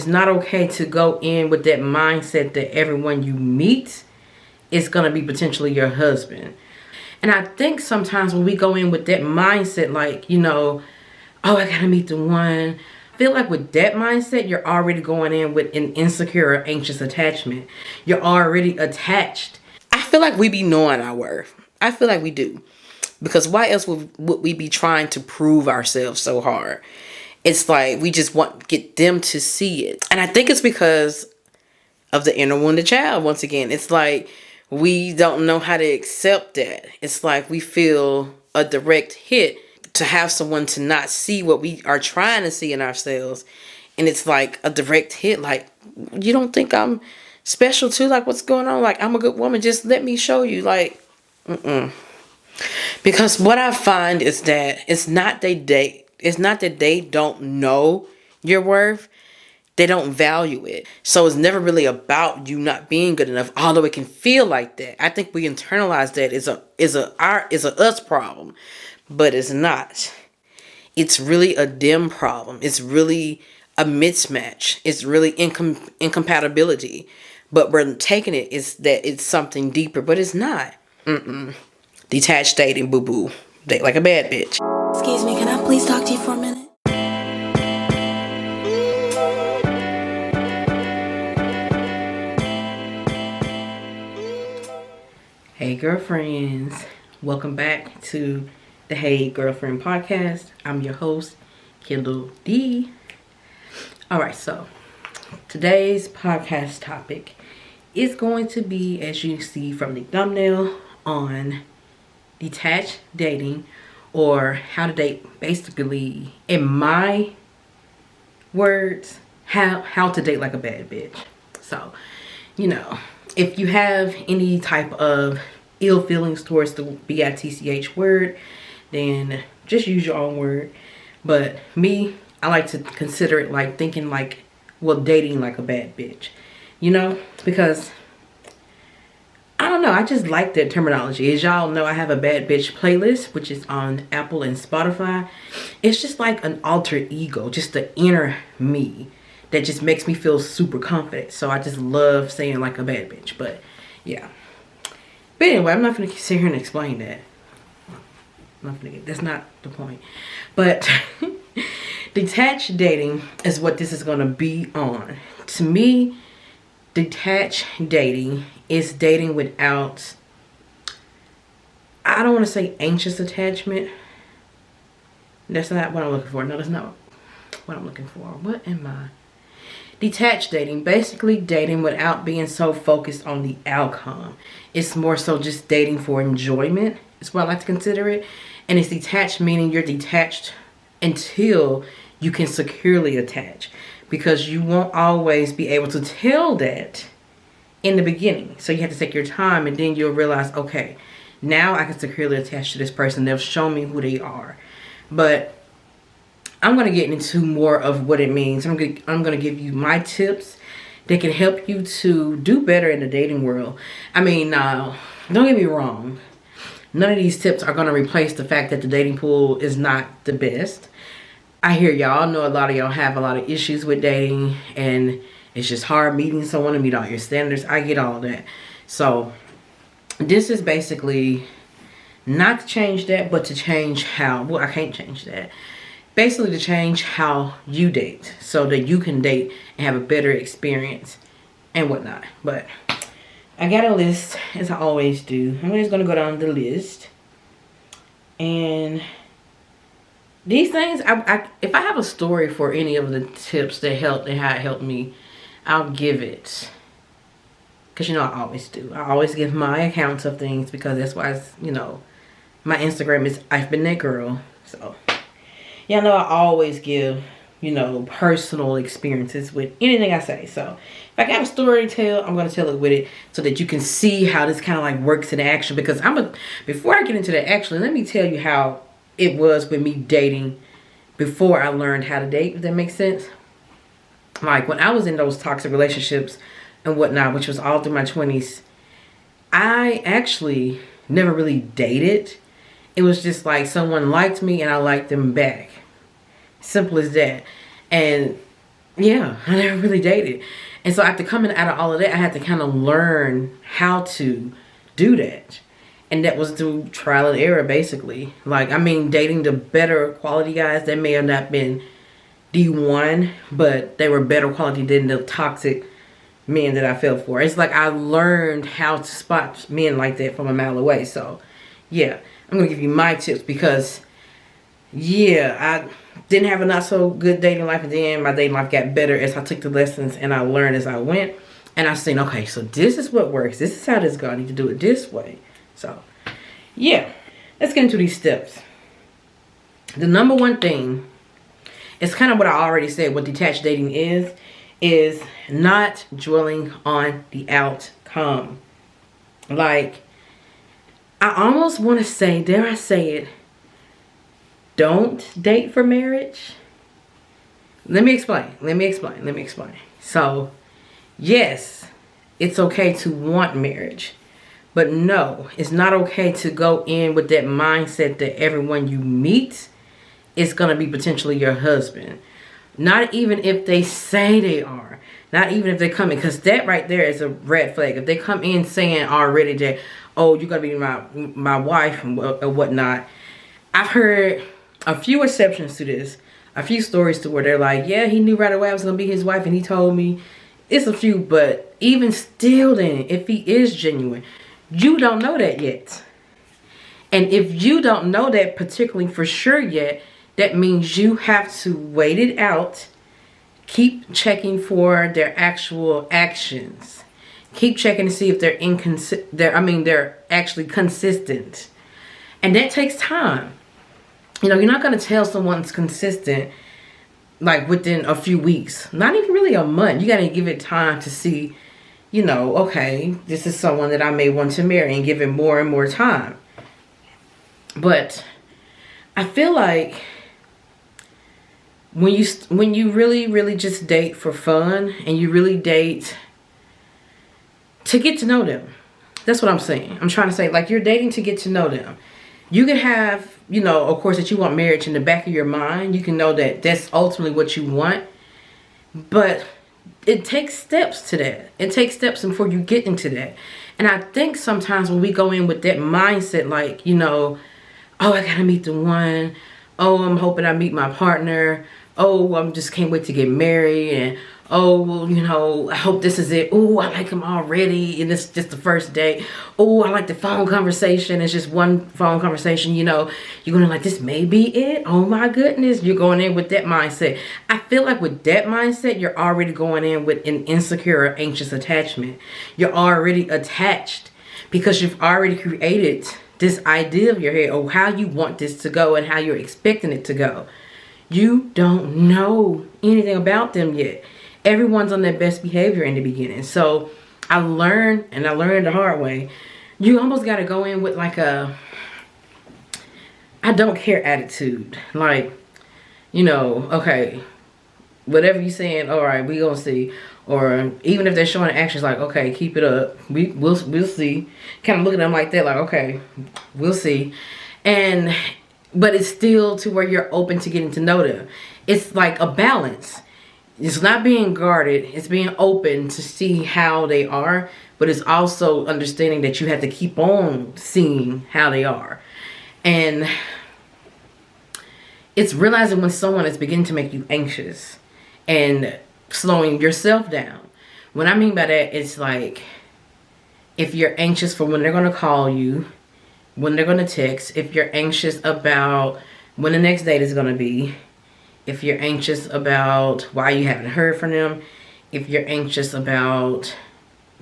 It's not okay to go in with that mindset that everyone you meet is going to be potentially your husband. And I think sometimes when we go in with that mindset, like, oh, I got to meet the one. I feel like with that mindset, you're already going in with an insecure or anxious attachment. You're already attached. I feel like we be knowing our worth. I feel like we do. Because why else would we be trying to prove ourselves so hard? It's like we just want to get them to see it. And I think it's because of the inner wounded child. Once again, it's like we don't know how to accept that. It's like we feel a direct hit to have someone to not see what we are trying to see in ourselves. And it's like a direct hit. Like, you don't think I'm special too? Like, what's going on? Like, I'm a good woman. Just let me show you. Like, Because what I find is that it's not that they don't know your worth. They don't value it. So it's never really about you not being good enough, although it can feel like that. I think we internalize that is a us problem, but it's not. It's really a them problem. It's really a mismatch. It's really incompatibility. But we're taking it is that it's something deeper, but it's not. Detached dating, boo-boo. Date like a bad bitch. Excuse me, can I please talk to you for a minute? Hey girlfriends, welcome back to the Hey Girlfriend podcast. I'm your host, Kindall D. Alright, so today's podcast topic is going to be, as you see from the thumbnail, on detached dating, or how to date, basically, in my words, how to date like a bad bitch. So, if you have any type of ill feelings towards the bitch word, then just use your own word. But me, I like to consider it like thinking like, dating like a bad bitch. Because I don't know, I just like that terminology. As y'all know, I have a bad bitch playlist, which is on Apple and Spotify. It's just like an alter ego, just the inner me that just makes me feel super confident. So I just love saying like a bad bitch. But yeah. But anyway, I'm not going to sit here and explain that. That's not the point. But detached dating is what this is going to be on. To me, detached dating is dating without, I don't want to say anxious attachment. That's not what I'm looking for. No, that's not what I'm looking for. What am I? Detached dating, basically dating without being so focused on the outcome. It's more so just dating for enjoyment. It's what I like to consider it. And it's detached, meaning you're detached until you can securely attach. Because you won't always be able to tell that in the beginning. So you have to take your time, and then you'll realize, okay, now I can securely attach to this person. They'll show me who they are. But I'm going to get into more of what it means. I'm going to give you my tips that can help you to do better in the dating world. I mean, don't get me wrong. None of these tips are going to replace the fact that the dating pool is not the best. I hear y'all. Know a lot of y'all have a lot of issues with dating, and it's just hard meeting someone to meet all your standards. I get all that. So this is basically not to change that, but to change how. Well, I can't change that. Basically to change how you date so that you can date and have a better experience and whatnot. But I got a list, as I always do. I'm just going to go down the list. And these things, if I have a story for any of the tips that helped and how it helped me, I'll give it. Because, I always do. I always give my accounts of things because that's why, my Instagram is I've Been That Girl. So y'all know I always give, personal experiences with anything I say. So if I got a story to tell, I'm going to tell it with it so that you can see how this kind of like works in action. Because before I get into that, actually, let me tell you how it was with me dating before I learned how to date, if that makes sense. Like when I was in those toxic relationships and whatnot, which was all through my 20s, I actually never really dated. It was just like someone liked me and I liked them back. Simple as that. And yeah, I never really dated. And so after coming out of all of that, I had to kind of learn how to do that. And that was through trial and error, basically. Like, I mean, dating the better quality guys that may have not been D1, but they were better quality than the toxic men that I fell for. It's like I learned how to spot men like that from a mile away. So, yeah, I'm going to give you my tips because, yeah, I didn't have a not so good dating life, and then my dating life got better as I took the lessons and I learned as I went. And I seen, okay, so this is what works. This is how this goes. I need to do it this way. So, yeah, let's get into these steps. The number one thing, it's kind of what I already said, what detached dating is not dwelling on the outcome. Like, I almost want to say, dare I say it, don't date for marriage. Let me explain. So, yes, it's okay to want marriage. But no, it's not okay to go in with that mindset that everyone you meet is going to be potentially your husband. Not even if they say they are. Not even if they come in. Because that right there is a red flag. If they come in saying already that, oh, you're going to be my wife and whatnot. I've heard a few exceptions to this. A few stories to where they're like, yeah, he knew right away I was going to be his wife and he told me. It's a few, but even still then, if he is genuine, you don't know that yet. And if you don't know that particularly for sure yet, that means you have to wait it out. Keep checking for their actual actions. Keep checking to see if they're actually consistent. And that takes time. You know, you're not going to tell someone's consistent like within a few weeks. Not even really a month. You got to give it time to see, you know, okay, this is someone that I may want to marry, and give it more and more time. But I feel like when you really just date for fun, and you really date to get to know them. That's what I'm saying. I'm trying to say, like, you're dating to get to know them. You can have, you know, of course, that you want marriage in the back of your mind. You can know that that's ultimately what you want. But it takes steps to that. It takes steps before you get into that. And I think sometimes when we go in with that mindset, like, you know, oh, I gotta meet the one. Oh, I'm hoping I meet my partner. Oh, I just can't wait to get married. And oh, well, you know, I hope this is it. Oh, I like him already, and this is just the first date. Oh, I like the phone conversation. It's just one phone conversation, you know. You're going to like, this may be it. Oh my goodness. You're going in with that mindset. I feel like with that mindset, you're already going in with an insecure or anxious attachment. You're already attached because you've already created this idea of your head of how you want this to go and how you're expecting it to go. You don't know anything about them yet. Everyone's on their best behavior in the beginning. So I learned the hard way. You almost got to go in with like a I don't care attitude. Like, you know, okay, whatever you're saying, all right, we gonna see. Or even if they're showing actions, like, okay, keep it up. We'll see. Kind of look at them like that, like, okay, we'll see. But it's still to where you're open to getting to know them. It's like a balance. It's not being guarded. It's being open to see how they are. But it's also understanding that you have to keep on seeing how they are. And it's realizing when someone is beginning to make you anxious. And slowing yourself down. What I mean by that, it's like if you're anxious for when they're going to call you, when they're going to text, if you're anxious about when the next date is going to be, if you're anxious about why you haven't heard from them, if you're anxious about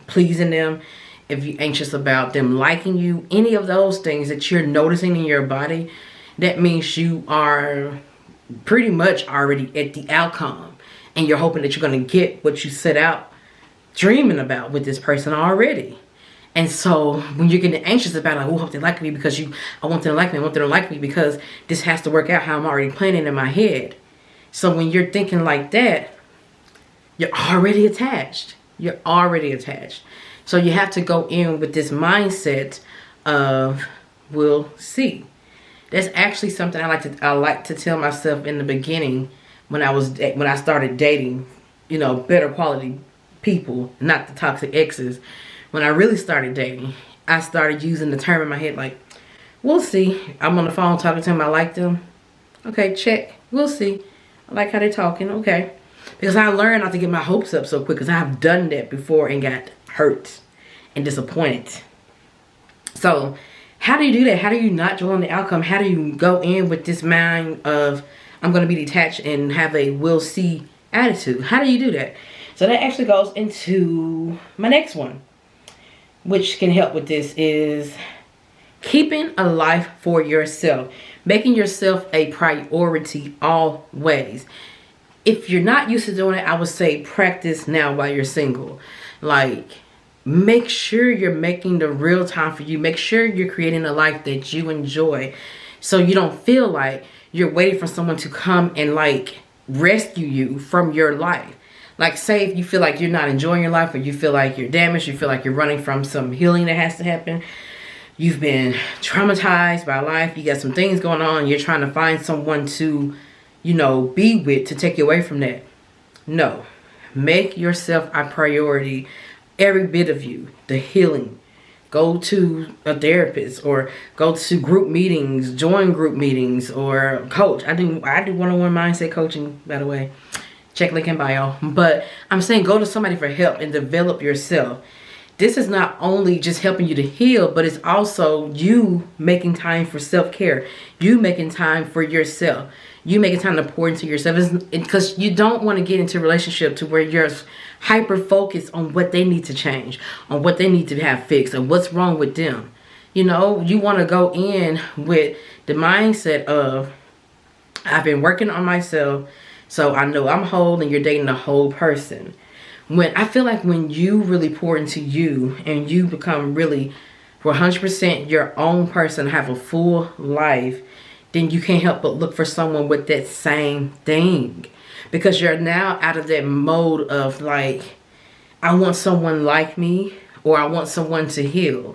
pleasing them, if you're anxious about them liking you, any of those things that you're noticing in your body, that means you are pretty much already at the outcome. And you're hoping that you're going to get what you set out dreaming about with this person already. And so when you're getting anxious about, like, oh, I hope they like me because I want them to like me. I want them to like me because this has to work out how I'm already planning in my head. So when you're thinking like that, you're already attached. You're already attached. So you have to go in with this mindset of, we'll see. That's actually something I like to tell myself in the beginning when I started dating you know, better quality people, not the toxic exes. When I really started dating, I started using the term in my head like, we'll see. I'm on the phone talking to them. I like them. Okay, check. We'll see. I like how they're talking. Okay. Because I learned not to get my hopes up so quick, because I have done that before and got hurt and disappointed. So how do you do that? How do you not dwell on the outcome? How do you go in with this mind of, I'm going to be detached and have a we'll see attitude? How do you do that? So that actually goes into my next one, which can help with this, is keeping a life for yourself. Making yourself a priority always. If you're not used to doing it, I would say practice now while you're single. Like, make sure you're making the real time for you. Make sure you're creating a life that you enjoy, so you don't feel like you're waiting for someone to come and like rescue you from your life. Like, say if you feel like you're not enjoying your life, or you feel like you're damaged, you feel like you're running from some healing that has to happen. You've been traumatized by life. You got some things going on. You're trying to find someone to, you know, be with to take you away from that. No. Make yourself a priority. Every bit of you. The healing. Go to a therapist, or go to group meetings. Join group meetings, or coach. I do one-on-one mindset coaching, by the way. Check link in bio. But I'm saying go to somebody for help and develop yourself. This is not only just helping you to heal, but it's also you making time for self-care. You making time for yourself. You making time to pour into yourself. Because you don't want to get into a relationship to where you're hyper-focused on what they need to change, on what they need to have fixed, and what's wrong with them. You know, you want to go in with the mindset of, I've been working on myself, so I know I'm whole, and you're dating a whole person. When I feel like when you really pour into you and you become really 100% your own person, have a full life, then you can't help but look for someone with that same thing. Because you're now out of that mode of like, I want someone like me, or I want someone to heal.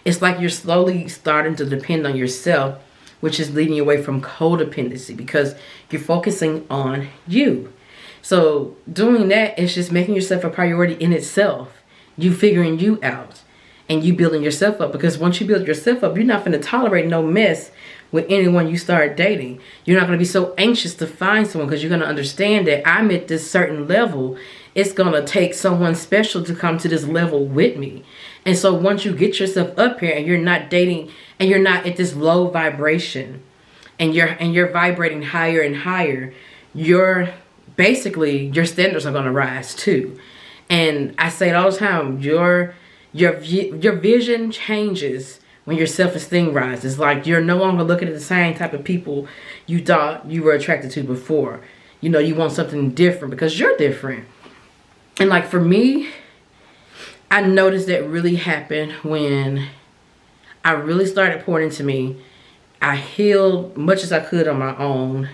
It's like you're slowly starting to depend on yourself, which is leading you away from codependency, because you're focusing on you. So doing that is just making yourself a priority in itself. You figuring you out and you building yourself up. Because once you build yourself up, you're not going to tolerate no mess with anyone you start dating. You're not going to be so anxious to find someone, because you're going to understand that I'm at this certain level. It's going to take someone special to come to this level with me. And so once you get yourself up here and you're not dating and you're not at this low vibration, and you're vibrating higher and higher, basically your standards are going to rise too. And I say it all the time, your vision changes when your self-esteem rises. Like, you're no longer looking at the same type of people you thought you were attracted to before. You know, you want something different because you're different. And like for me, I noticed that really happened when I really started pouring into me. I healed much as I could on my own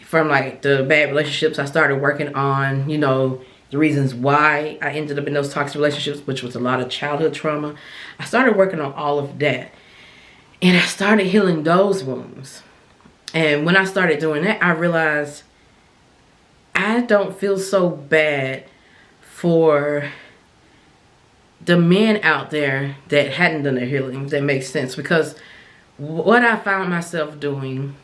from like the bad relationships. I started working on, you know, the reasons why I ended up in those toxic relationships, which was a lot of childhood trauma. I started working on all of that. And I started healing those wounds. And when I started doing that, I realized I don't feel so bad for the men out there that hadn't done their healing, if that makes sense. Because what I found myself doing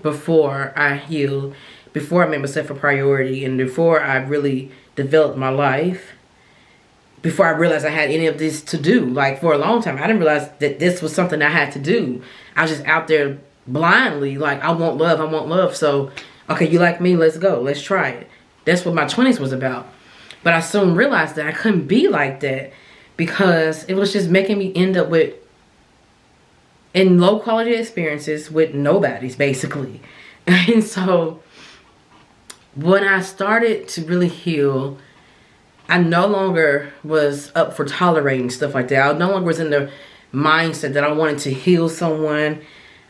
before I healed, before I made myself a priority, and before I really developed my life, before I realized I had any of this to do, like for a long time, I didn't realize that this was something I had to do. I was just out there blindly, like, I want love. So, okay, you like me, let's go, let's try it. That's what my 20s was about. But I soon realized that I couldn't be like that, because it was just making me end up in low quality experiences with nobodies, basically. And so when I started to really heal, I no longer was up for tolerating stuff like that. I no longer was in the mindset that I wanted to heal someone.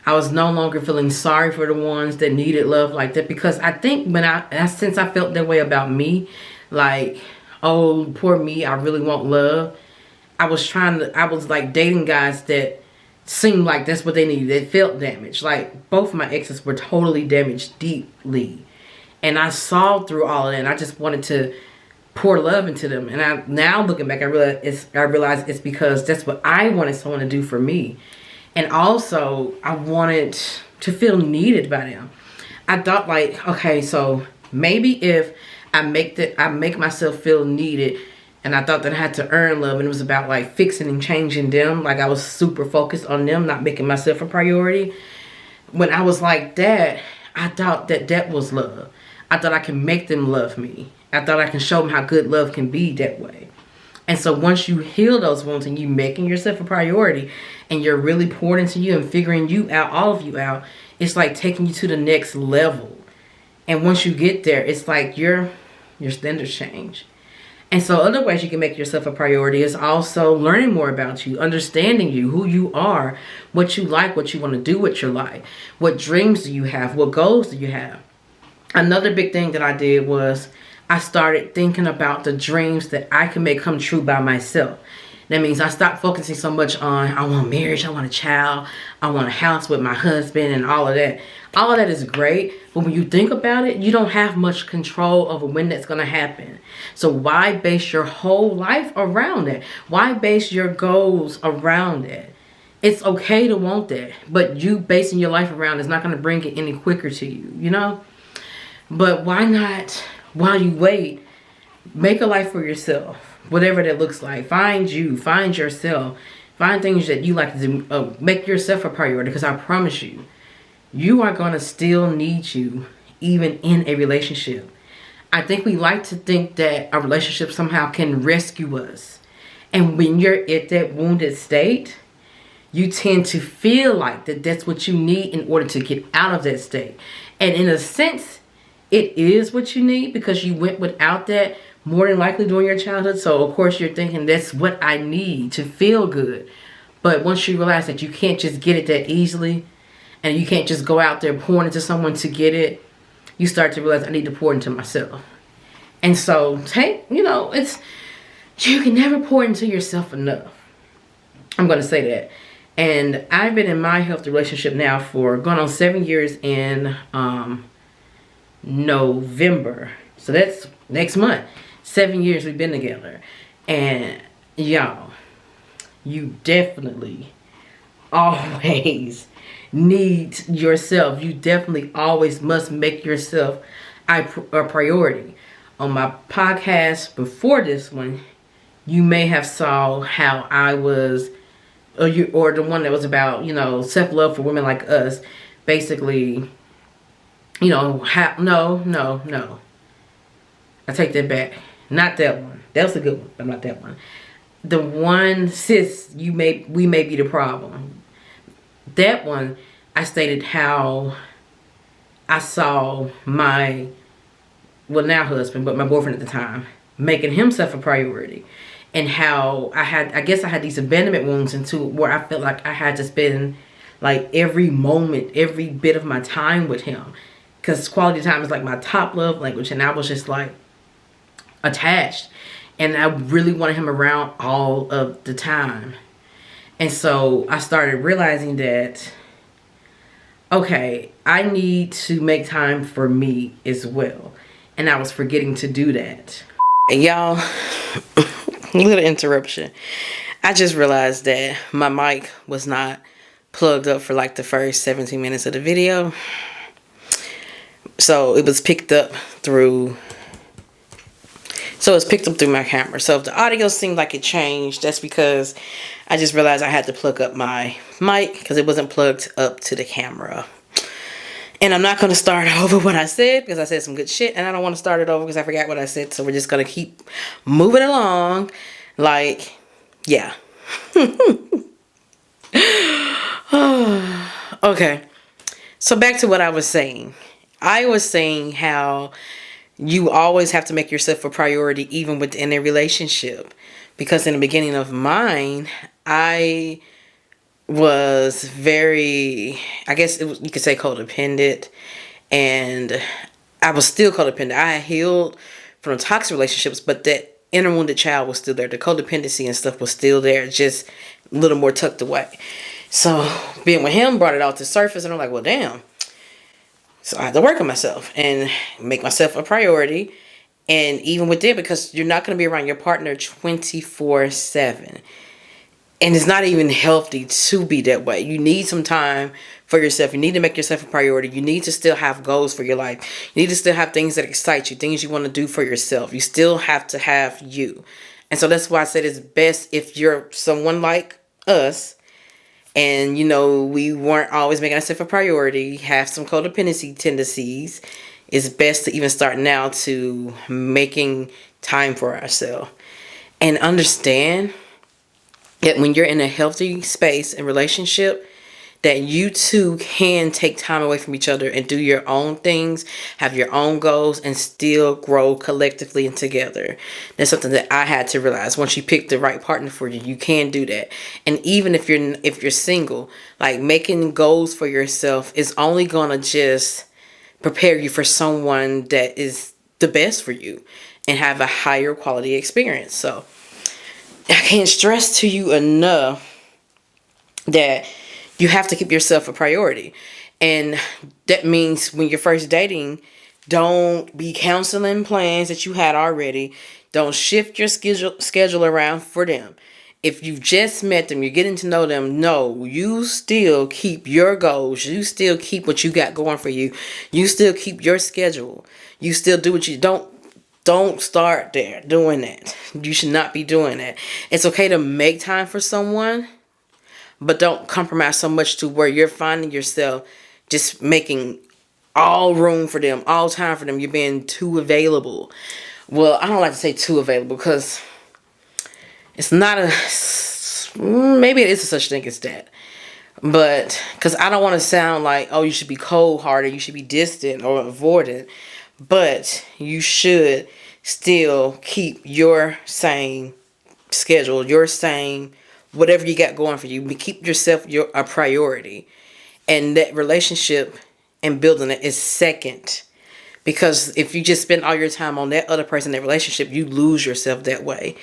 I was no longer feeling sorry for the ones that needed love like that. Because I think since I felt that way about me, like, oh, poor me, I really want love, I was like dating guys that seemed like that's what they needed. They felt damaged. Like, both of my exes were totally damaged deeply. And I saw through all of that, and I just wanted to pour love into them. And I now looking back, I realize it's because that's what I wanted someone to do for me. And also, I wanted to feel needed by them. I thought like, okay, so maybe if I make myself feel needed, and I thought that I had to earn love, and it was about like fixing and changing them. Like I was super focused on them, not making myself a priority. When I was like that, I thought that was love. I thought I can make them love me. I thought I can show them how good love can be that way. And so once you heal those wounds and you making yourself a priority and you're really pouring into you and figuring you out, all of you out, it's like taking you to the next level. And once you get there, it's like your standards change. And so other ways you can make yourself a priority is also learning more about you, understanding you, who you are, what you like, what you want to do with your life, what dreams do you have, what goals do you have. Another big thing that I did was I started thinking about the dreams that I can make come true by myself. That means I stopped focusing so much on, I want marriage, I want a child, I want a house with my husband and all of that. All of that is great, but when you think about it, you don't have much control over when that's going to happen. So why base your whole life around it? Why base your goals around it? It's okay to want that, but you basing your life around is not going to bring it any quicker to you, you know? But why not, while you wait, make a life for yourself, whatever that looks like. Find you, find yourself, find things that you like to do, make yourself a priority, because I promise you, you are going to still need you even in a relationship. I think we like to think that a relationship somehow can rescue us. And when you're at that wounded state, you tend to feel like that's what you need in order to get out of that state. And in a sense, it is what you need because you went without that more than likely during your childhood. So of course you're thinking that's what I need to feel good. But once you realize that you can't just get it that easily, and you can't just go out there pouring into someone to get it, you start to realize I need to pour into myself. And so you can never pour into yourself enough. I'm going to say that. And I've been in my healthy relationship now for going on 7 years in November. So that's next month. 7 years we've been together. And y'all, you definitely always need yourself. You definitely always must make yourself a priority. On my podcast before this one, you may have saw how I was, or the one that was about, self-love for women like us. Basically, no. I take that back. Not that one. That was a good one, but not that one. The one, sis, we may be the problem. That one, I stated how I saw my, now husband, but my boyfriend at the time, making himself a priority. And how I guess I had these abandonment wounds into where I felt like I had to spend like every moment, every bit of my time with him. Because quality time is like my top love language. And I was just like attached. And I really wanted him around all of the time. And so I started realizing that, okay, I need to make time for me as well. And I was forgetting to do that. And y'all, little interruption. I just realized that my mic was not plugged up for like the first 17 minutes of the video. So it was picked up through... So it's picked up through my camera. So if the audio seemed like it changed, that's because I just realized I had to plug up my mic because it wasn't plugged up to the camera. And I'm not going to start over what I said because I said some good shit. And I don't want to start it over because I forgot what I said. So we're just going to keep moving along. Like, yeah. Okay. So back to what I was saying. I was saying how you always have to make yourself a priority even within a relationship. Because in the beginning of mine, I was very, I guess you could say codependent. And I was still codependent. I had healed from toxic relationships, but that inner wounded child was still there. The codependency and stuff was still there, just a little more tucked away. So being with him brought it all to surface, and I'm like, well, damn. So I have to work on myself and make myself a priority. And even with it, because you're not going to be around your partner 24/7. And it's not even healthy to be that way. You need some time for yourself. You need to make yourself a priority. You need to still have goals for your life. You need to still have things that excite you, things you want to do for yourself. You still have to have you. And so that's why I said it's best if you're someone like us and, you know, we weren't always making ourselves a priority, have some codependency tendencies. It's best to even start now to making time for ourselves. And understand that when you're in a healthy space and relationship, that you two can take time away from each other and do your own things, have your own goals, and still grow collectively and together. That's something that I had to realize. Once you pick the right partner for you, you can do that. And even if you're single, like, making goals for yourself is only gonna just prepare you for someone that is the best for you and have a higher quality experience. So I can't stress to you enough that you have to keep yourself a priority. And that means when you're first dating, don't be canceling plans that you had already. Don't shift your schedule around for them. If you've just met them, you're getting to know them, no, you still keep your goals. You still keep what you got going for you. You still keep your schedule. You still do what you don't start there doing that. You should not be doing that. It's okay to make time for someone, but don't compromise so much to where you're finding yourself just making all room for them, all time for them. You're being too available. Well, I don't like to say too available because it's not maybe it is a such thing as that. But because I don't want to sound like, oh, you should be cold-hearted, you should be distant or avoidant. But you should still keep your same schedule, your same whatever you got going for you. But keep yourself a priority. And that relationship and building it is second. Because if you just spend all your time on that other person, that relationship, you lose yourself that way.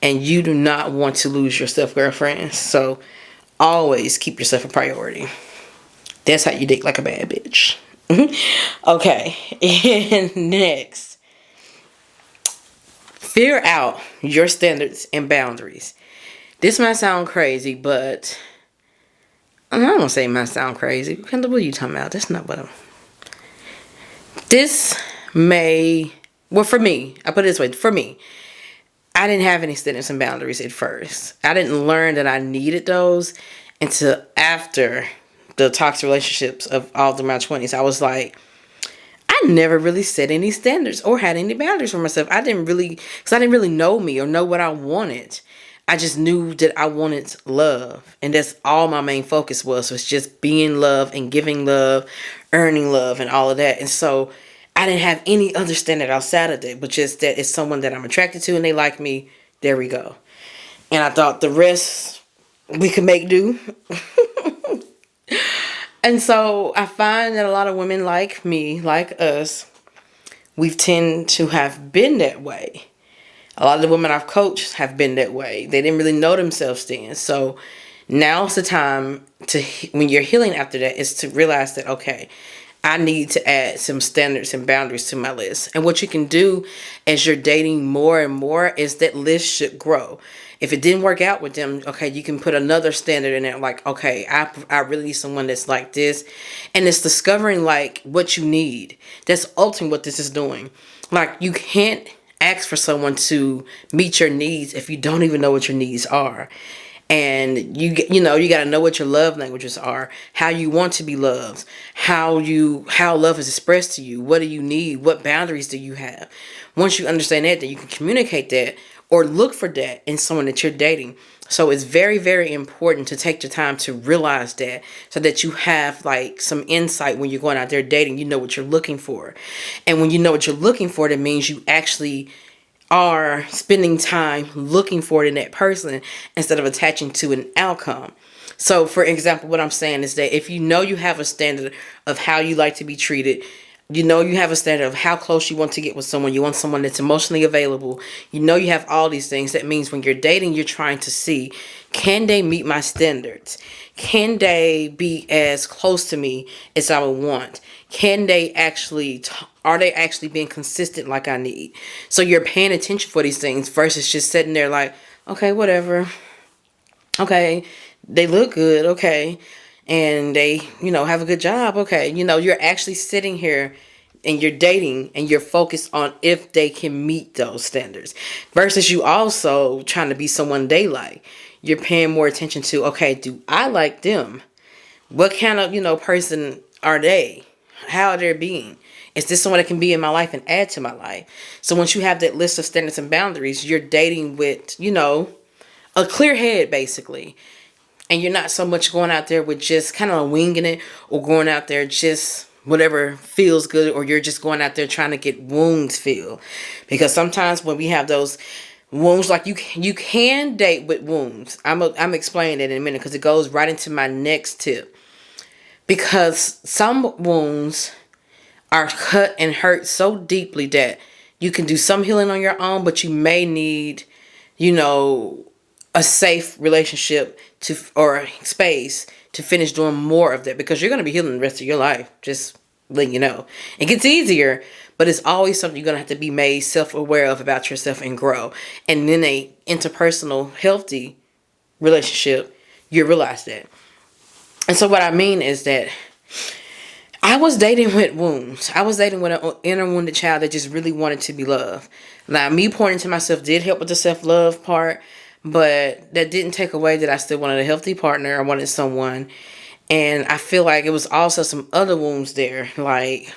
And you do not want to lose yourself, girlfriends. So always keep yourself a priority. That's how you date like a bad bitch. Okay, and next, figure out your standards and boundaries. This might sound crazy, but I'm not gonna say it might sound crazy. What are you talking about? That's not what I'm. This may, well, for me, I put it this way. For me, I didn't have any standards and boundaries at first. I didn't learn that I needed those until after the toxic relationships of all through my 20s. I was like, I never really set any standards or had any boundaries for myself. Because I didn't really know me or know what I wanted. I just knew that I wanted love. And that's all my main focus was just being love and giving love, earning love and all of that. And so I didn't have any other standard outside of that, but just that it's someone that I'm attracted to and they like me. There we go. And I thought the rest we could make do. And so I find that a lot of women like me, like us, we tend to have been that way. A lot of the women I've coached have been that way. They didn't really know themselves then. So now's the time when you're healing after that, is to realize that, okay, I need to add some standards and boundaries to my list. And what you can do as you're dating more and more is that list should grow. If it didn't work out with them, okay, you can put another standard in there. Like, okay, I really need someone that's like this. And it's discovering like what you need. That's ultimately what this is doing. Like, you can't ask for someone to meet your needs if you don't even know what your needs are. And you got to know what your love languages are, how you want to be loved, how love is expressed to you, what do you need, what boundaries do you have. Once you understand that, then you can communicate that or look for that in someone that you're dating. So it's very, very important to take the time to realize that, so that you have like some insight when you're going out there dating. You know what you're looking for. And when you know what you're looking for, that means you actually are spending time looking for it in that person instead of attaching to an outcome. So for example, what I'm saying is that if you know you have a standard of how you like to be treated, You know you have a standard of how close you want to get with someone. You want someone that's emotionally available. You know you have all these things. That means when you're dating, you're trying to see, can they meet my standards? Can they be as close to me as I would want? Can they actually, are they actually being consistent like I need? So you're paying attention for these things versus just sitting there like, okay, whatever. Okay, they look good. Okay. And they, have a good job. Okay. You're actually sitting here and you're dating and you're focused on if they can meet those standards versus you also trying to be someone they like. You're paying more attention to, okay, do I like them? What kind of, person are they? How are they being? Is this someone that can be in my life and add to my life? So once you have that list of standards and boundaries, you're dating with, a clear head basically. And you're not so much going out there with just kind of winging it or going out there just whatever feels good, or you're just going out there trying to get wounds filled. Because sometimes when we have those wounds, like you can date with wounds. I'm explaining that in a minute because it goes right into my next tip. Because some wounds are cut and hurt so deeply that you can do some healing on your own, but you may need, a safe relationship or space to finish doing more of that, because you're going to be healing the rest of your life. Just letting you know. It gets easier, but it's always something you're going to have to be made self-aware of about yourself and grow. And then a interpersonal healthy relationship, you realize that. And so what I mean is that I was dating with wounds. I was dating with an inner wounded child that just really wanted to be loved. Now, me pointing to myself did help with the self-love part, but that didn't take away that I still wanted a healthy partner. I wanted someone. And I feel like it was also some other wounds there. Like,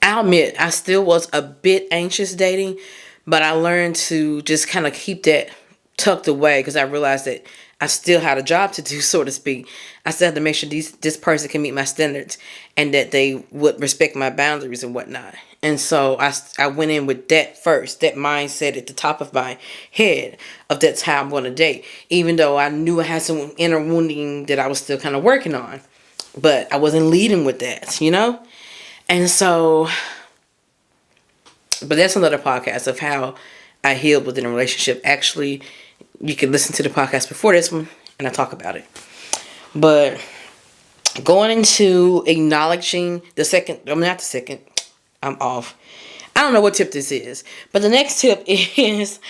I'll admit, I still was a bit anxious dating, but I learned to just kind of keep that tucked away because I realized that I still had a job to do, so to speak. I still had to make sure this person can meet my standards and that they would respect my boundaries and whatnot. And so I went in with that first, that mindset at the top of my head of that's how I'm going to date. Even though I knew I had some inner wounding that I was still kind of working on. But I wasn't leading with that, And so, but that's another podcast of how I healed within a relationship. Actually, you can listen to the podcast before this one and I talk about it. But going into acknowledging I'm off. I don't know what tip this is. But the next tip is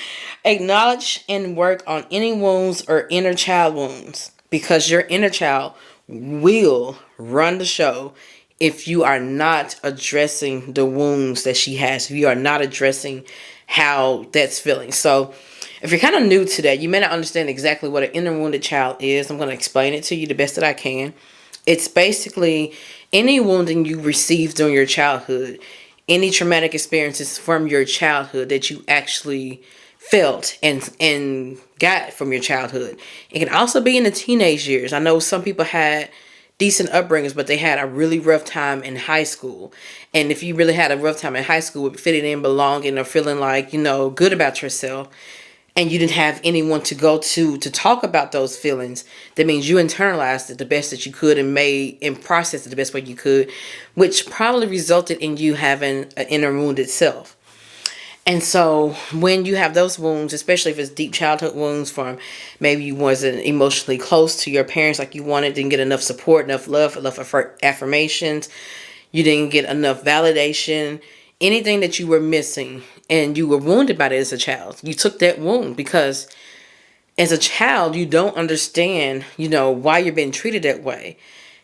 acknowledge and work on any wounds or inner child wounds. Because your inner child will run the show if you are not addressing the wounds that she has. If you are not addressing how that's feeling. So if you're kind of new to that, you may not understand exactly what an inner wounded child is. I'm going to explain it to you the best that I can. It's basically any wounding you received during your childhood, any traumatic experiences from your childhood that you actually felt and got from your childhood. It can also be in the teenage years. I know some people had decent upbringings, but they had a really rough time in high school. And if you really had a rough time in high school with fitting in, belonging, or feeling like, good about yourself, and you didn't have anyone to go to talk about those feelings, that means you internalized it the best that you could and processed it the best way you could, which probably resulted in you having an inner wounded self. And so when you have those wounds, especially if it's deep childhood wounds from maybe you wasn't emotionally close to your parents like you wanted, didn't get enough support, enough love, enough affirmations, you didn't get enough validation, anything that you were missing, and you were wounded by it as a child. You took that wound because as a child, you don't understand, why you're being treated that way.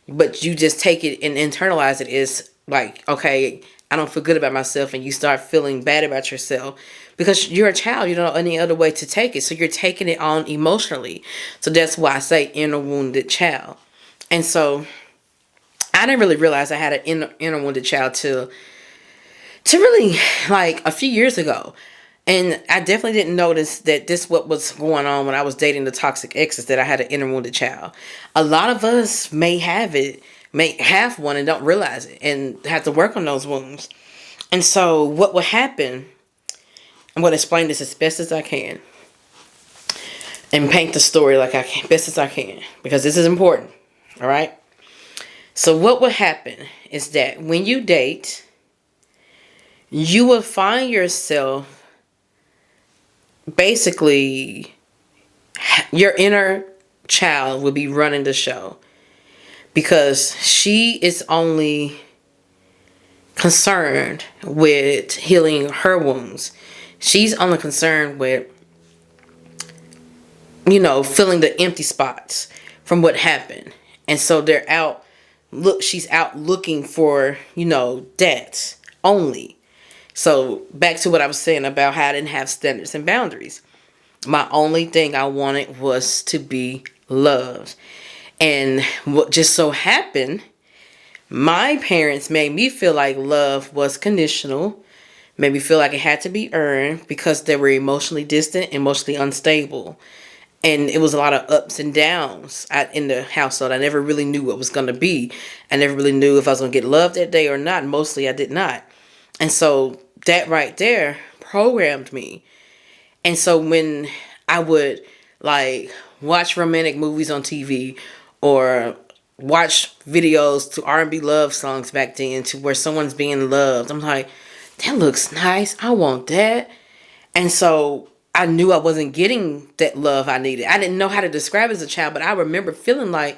But you just take it and internalize it as like, okay, I don't feel good about myself, and you start feeling bad about yourself because you're a child. You don't know any other way to take it. So you're taking it on emotionally. So that's why I say inner wounded child. And so I didn't really realize I had an inner wounded child till really like a few years ago. And I definitely didn't notice that this what was going on when I was dating the toxic exes, that I had an inner wounded child. A lot of us may have one and don't realize it and have to work on those wounds. And so what will happen, I'm going to explain this as best as I can and paint the story like best as I can, because this is important. All right. So what will happen is that when you date, you will find yourself basically, your inner child will be running the show, because she is only concerned with healing her wounds. She's only concerned with, filling the empty spots from what happened. And so she's out looking for, that only. So back to what I was saying about how I didn't have standards and boundaries. My only thing I wanted was to be loved. And what just so happened, my parents made me feel like love was conditional, made me feel like it had to be earned, because they were emotionally distant, emotionally unstable. And it was a lot of ups and downs in the household. I never really knew what was going to be. I never really knew if I was going to get loved that day or not. Mostly I did not. And so that right there programmed me. And so when I would watch romantic movies on TV, or watch videos to R&B love songs back then, to where someone's being loved, I'm like, that looks nice. I want that. And so I knew I wasn't getting that love I needed. I didn't know how to describe it as a child, but I remember feeling like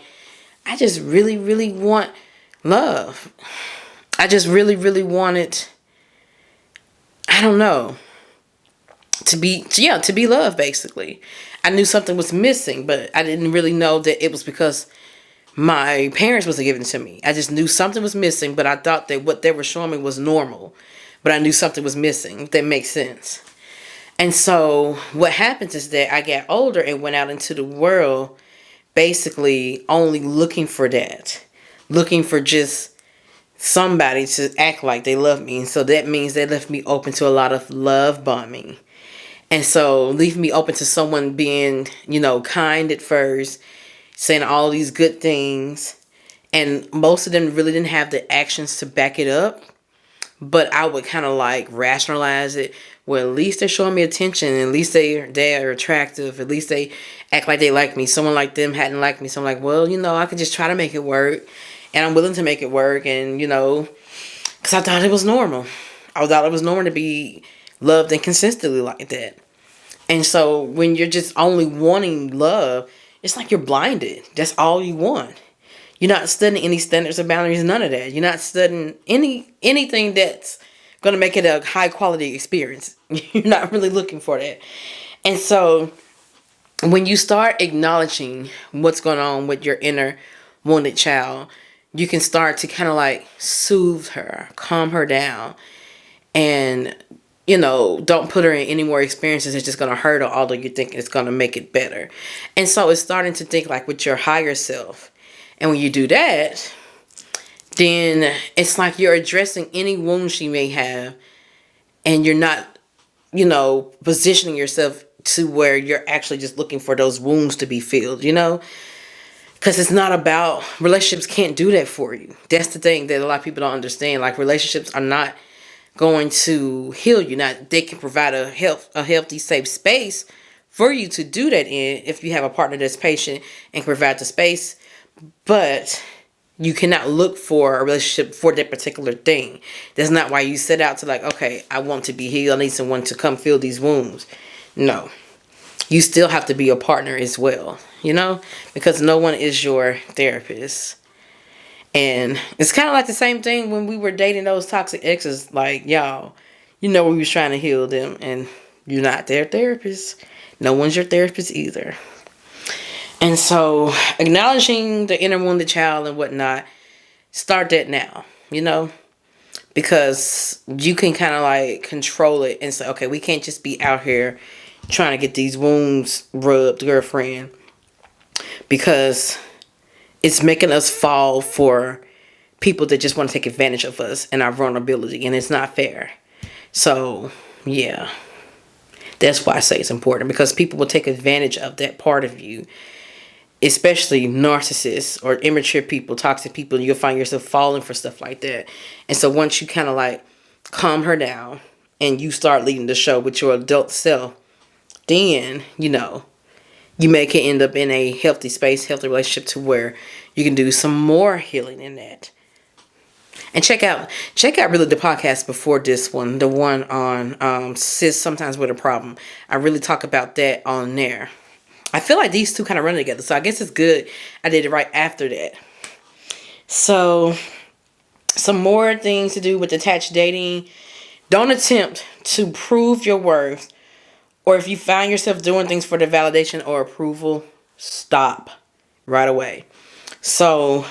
I just really, really want love. I just really, really wanted, I don't know, to be loved, basically. I knew something was missing, but I didn't really know that it was because my parents wasn't giving it to me. I just knew something was missing, but I thought that what they were showing me was normal. But I knew something was missing, if that makes sense. And so what happens is that I got older and went out into the world basically only looking for that. Looking for just somebody to act like they love me. And so that means they left me open to a lot of love bombing. And so leaving me open to someone being, kind at first, saying all these good things. And most of them really didn't have the actions to back it up. But I would kind of rationalize it. Well, at least they're showing me attention. At least they're attractive. At least they act like they like me. Someone like them hadn't liked me. So I'm like, well, I could just try to make it work. And I'm willing to make it work. And, because I thought it was normal. I thought it was normal to be loved and consistently like that. And so when you're just only wanting love, it's like you're blinded. That's all you want. You're not studying any standards or boundaries, none of that. You're not studying anything that's going to make it a high quality experience. You're not really looking for that. And so when you start acknowledging what's going on with your inner wounded child, you can start to kind of soothe her, calm her down, and don't put her in any more experiences that's just going to hurt her, although you think it's going to make it better. And so it's starting to think with your higher self. And when you do that, then it's like you're addressing any wound she may have, and you're not, positioning yourself to where you're actually just looking for those wounds to be filled, Because it's not about, relationships can't do that for you. That's the thing that a lot of people don't understand. Relationships are not going to heal you. Now, they can provide a healthy, safe space for you to do that in, if you have a partner that's patient and can provide the space. But you cannot look for a relationship for that particular thing. That's not why you set out to okay, I want to be healed. I need someone to come fill these wounds. No. You still have to be a partner as well, because no one is your therapist. And it's kind of like the same thing when we were dating those toxic exes. Y'all, we was trying to heal them, and you're not their therapist. No one's your therapist either. And so acknowledging the inner wounded child and whatnot, start that now, because you can kind of control it and say, okay, we can't just be out here trying to get these wounds rubbed, girlfriend, because it's making us fall for people that just want to take advantage of us and our vulnerability, and it's not fair. So, yeah, that's why I say it's important, because people will take advantage of that part of you. Especially narcissists or immature people, toxic people, you'll find yourself falling for stuff like that. And so once you kind of calm her down and you start leading the show with your adult self, then, you may can end up in a healthy space, healthy relationship to where You can do some more healing in that. And check out really the podcast before this one, the one on sis sometimes with a problem. I really talk about that on there. I feel like these two kind of run together, so I guess it's good I did it right after that. So some more things to do with detached dating. Don't attempt to prove your worth, or if you find yourself doing things for the validation or approval, stop right away. So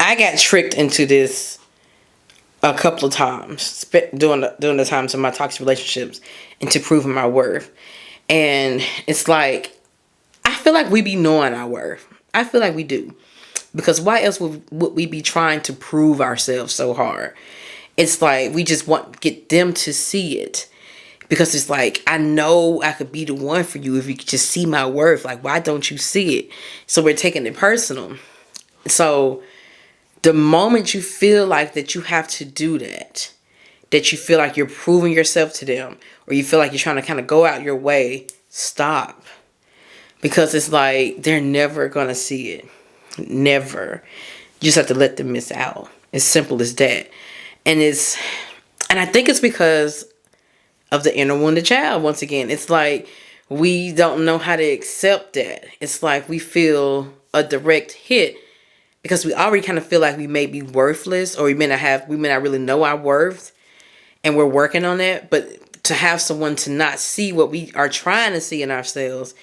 I got tricked into this a couple of times during the times of my toxic relationships into proving my worth. And it's like, I feel like we be knowing our worth. I feel like we do. Because why else would we be trying to prove ourselves so hard? It's like we just want to get them to see it. Because it's like, I know I could be the one for you if you could just see my worth. Like, why don't you see it? So we're taking it personal. So the moment you feel like that you have to do that, that you feel like you're proving yourself to them, or you feel like you're trying to kind of go out your way, stop. Because it's like, they're never going to see it. Never. You just have to let them miss out. As simple as that. And I think it's because of the inner wounded child. Once again, it's like we don't know how to accept that. It's like we feel a direct hit because we already kind of feel like we may be worthless, or we may not really know our worth, and we're working on that. But to have someone to not see what we are trying to see in ourselves,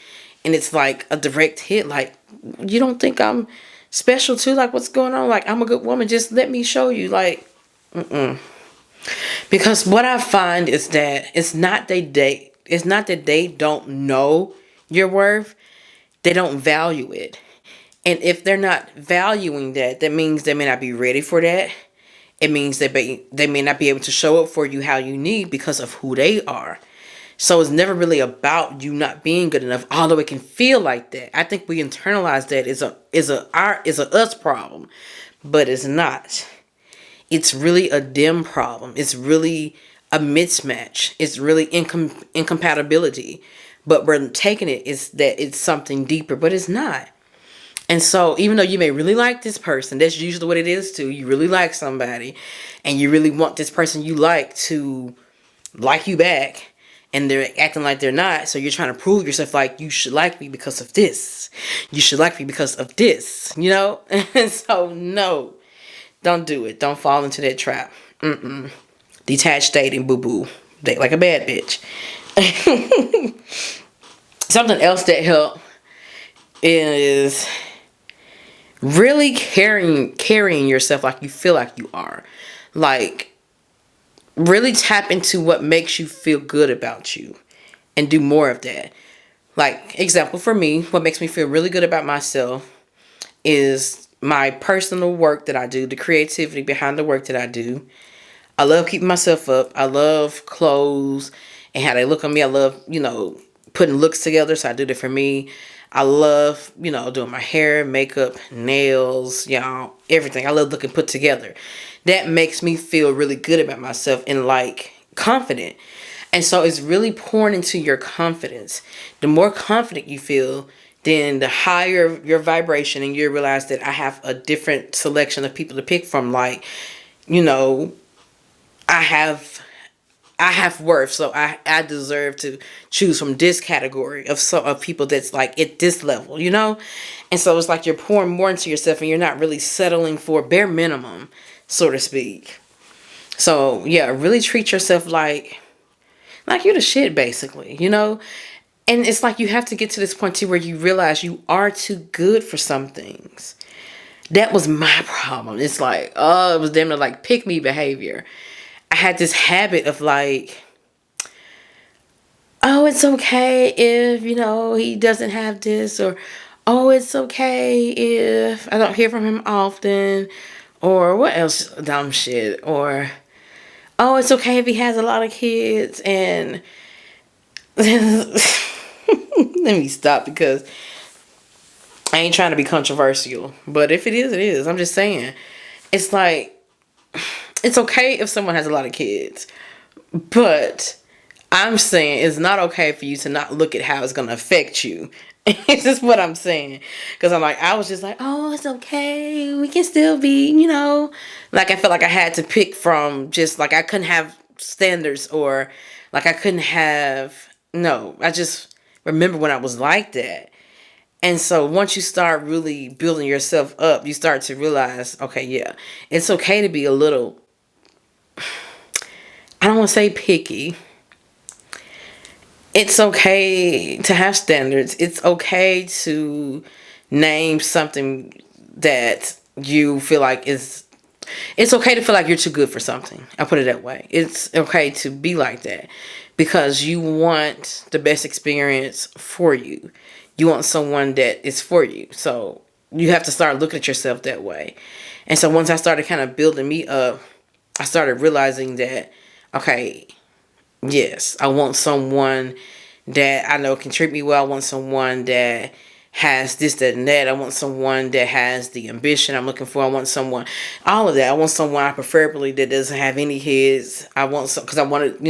and it's like a direct hit, like, you don't think I'm special too? Like, what's going on? Like, I'm a good woman. Just let me show you. Like, Because what I find is that it's not that they don't know your worth. They don't value it. And if they're not valuing that, that means they may not be ready for that. It means they may not be able to show up for you how you need because of who they are. So it's never really about you not being good enough, although it can feel like that. I think we internalize that is a us problem, but it's not. It's really a them problem. It's really a mismatch. It's really incompatibility. But we're taking it is that it's something deeper, but it's not. And so even though you may really like this person, that's usually what it is too. You really like somebody and you really want this person you like to like you back, and they're acting like they're not. So you're trying to prove yourself like, you should like me because of this. You should like me because of this, And so no, don't do it. Don't fall into that trap. Detached dating, boo-boo. Date like a bad bitch. Something else that helped is really carrying yourself like you feel like you are. Like, really tap into what makes you feel good about you and do more of that. Like, example for me, what makes me feel really good about myself is my personal work that I do, the creativity behind the work that I do. I love keeping myself up. I love clothes and how they look on me. I love, putting looks together. So I do that for me. I love, doing my hair, makeup, nails, everything. I love looking put together. That makes me feel really good about myself and like confident. And so it's really pouring into your confidence. The more confident you feel, then the higher your vibration, and you realize that I have a different selection of people to pick from. Like, I have worth, so I deserve to choose from this category of people that's like at this level, And so it's like you're pouring more into yourself, and you're not really settling for bare minimum, so to speak. So yeah, really treat yourself like you're the shit, basically, And it's like you have to get to this point too where you realize you are too good for some things. That was my problem. It's like, it was damn near like pick me behavior. I had this habit of like, oh, it's okay if, he doesn't have this, or, oh, it's okay if I don't hear from him often, or what else dumb shit, or, oh, it's okay if he has a lot of kids, and let me stop because I ain't trying to be controversial, but if it is, it is. I'm just saying, it's like, it's okay if someone has a lot of kids, but I'm saying it's not okay for you to not look at how it's going to affect you It's just what I'm saying. Because I was just like, oh, it's okay. We can still be, like I felt like I had to pick from just like I couldn't have standards or like I couldn't have, no, I just remember when I was like that. And so once you start really building yourself up, you start to realize, okay, yeah, it's okay to be a little, I don't want to say picky. It's okay to have standards. It's okay to name something that you feel like it's okay to feel like you're too good for something. I put it that way. It's okay to be like that because you want the best experience for you. You want someone that is for you. So you have to start looking at yourself that way. And so once I started kind of building me up, I started realizing that, okay, yes, I want someone that I know can treat me well. I want someone that has this, that, and that. I want someone that has the ambition I'm looking for. I want someone, all of that. I want someone preferably that doesn't have any kids. I want some, because I wanted,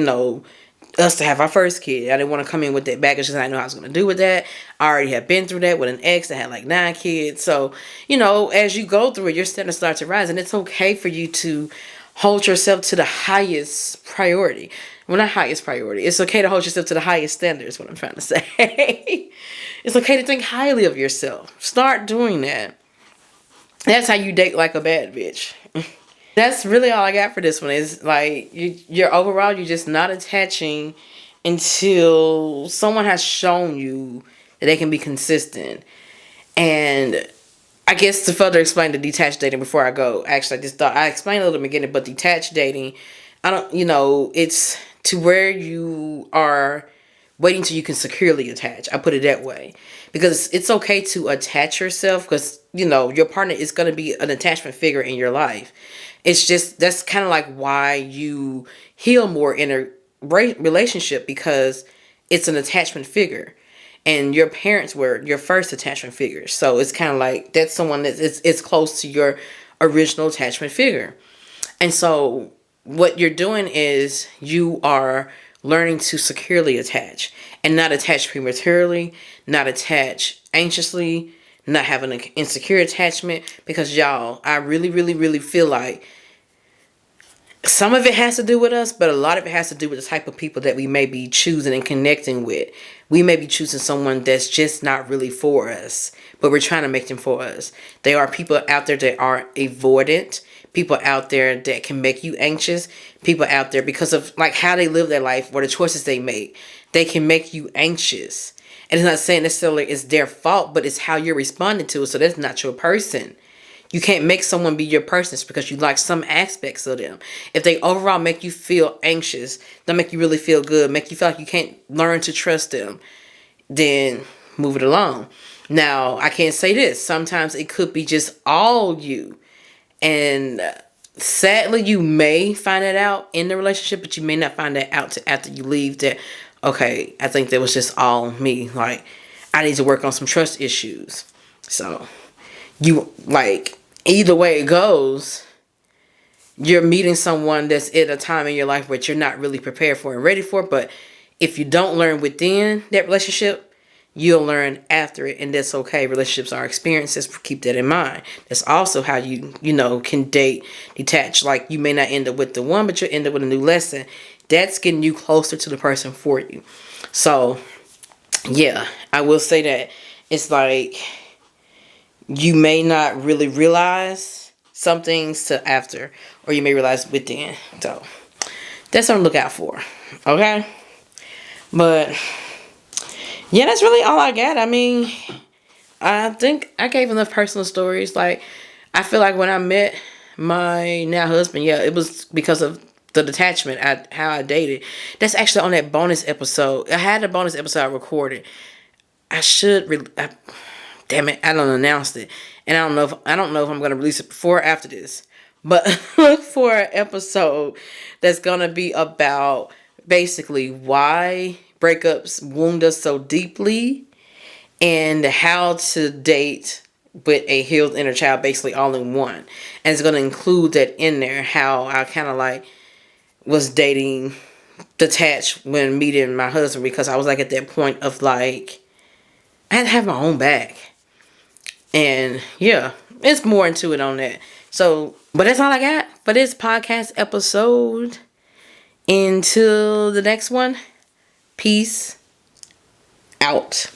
us to have our first kid. I didn't want to come in with that baggage because I didn't know how I was going to do with that. I already had been through that with an ex that had like 9 kids. So, as you go through it, your standards start to rise. And it's okay for you to hold yourself to the highest priority. Well, not highest priority. It's okay to hold yourself to the highest standards, what I'm trying to say. It's okay to think highly of yourself. Start doing that. That's how you date like a bad bitch. That's really all I got for this one. Is like you're overall, you're just not attaching until someone has shown you that they can be consistent. And I guess to further explain the detached dating before I go, actually I just thought I explained a little bit beginning, but detached dating, I don't, it's to where you are waiting till you can securely attach. I put it that way. Because it's okay to attach yourself because, your partner is going to be an attachment figure in your life. It's just, that's kind of like why you heal more in a relationship because it's an attachment figure. And your parents were your first attachment figures. So it's kind of like that's someone that it's close to your original attachment figure. And so what you're doing is you are learning to securely attach and not attach prematurely, not attach anxiously, not having an insecure attachment. Because y'all, I really, really, really feel like some of it has to do with us, but a lot of it has to do with the type of people that we may be choosing and connecting with. We may be choosing someone that's just not really for us, but we're trying to make them for us. There are people out there that are avoidant, people out there that can make you anxious, people out there because of like how they live their life or the choices they make, they can make you anxious. And it's not saying necessarily it's their fault, but it's how you're responding to it. So that's not your person. You can't make someone be your person because you like some aspects of them. If they overall make you feel anxious, don't make you really feel good, make you feel like you can't learn to trust them, then move it along. Now, I can't say this. Sometimes it could be just all you. And sadly, you may find that out in the relationship, but you may not find that out after you leave that, okay, I think that was just all me. Like, I need to work on some trust issues. So you like either way it goes, you're meeting someone that's at a time in your life where you're not really prepared for and ready for. But if you don't learn within that relationship, you'll learn after it, and that's okay. Relationships are experiences. Keep that in mind. That's also how you can date detached. Like you may not end up with the one, but you'll end up with a new lesson. That's getting you closer to the person for you. So yeah, I will say that it's like you may not really realize some things till after, or you may realize within. So that's something to look out for. Okay? But yeah, that's really all I got. I mean, I think I gave enough personal stories. Like, I feel like when I met my now husband, yeah, it was because of the detachment, how I dated. That's actually on that bonus episode. I had a bonus episode I recorded. I should, damn it, I don't announce it, and I don't know if I'm gonna release it before or after this. But look for an episode that's gonna be about basically why breakups wound us so deeply and how to date with a healed inner child, basically all in one. And it's gonna include that in there, how I kind of like was dating detached when meeting my husband, because I was like at that point of like, I had to have my own bag. And yeah, it's more into it on that. So, but that's all I got for this podcast episode. Until the next one, peace out.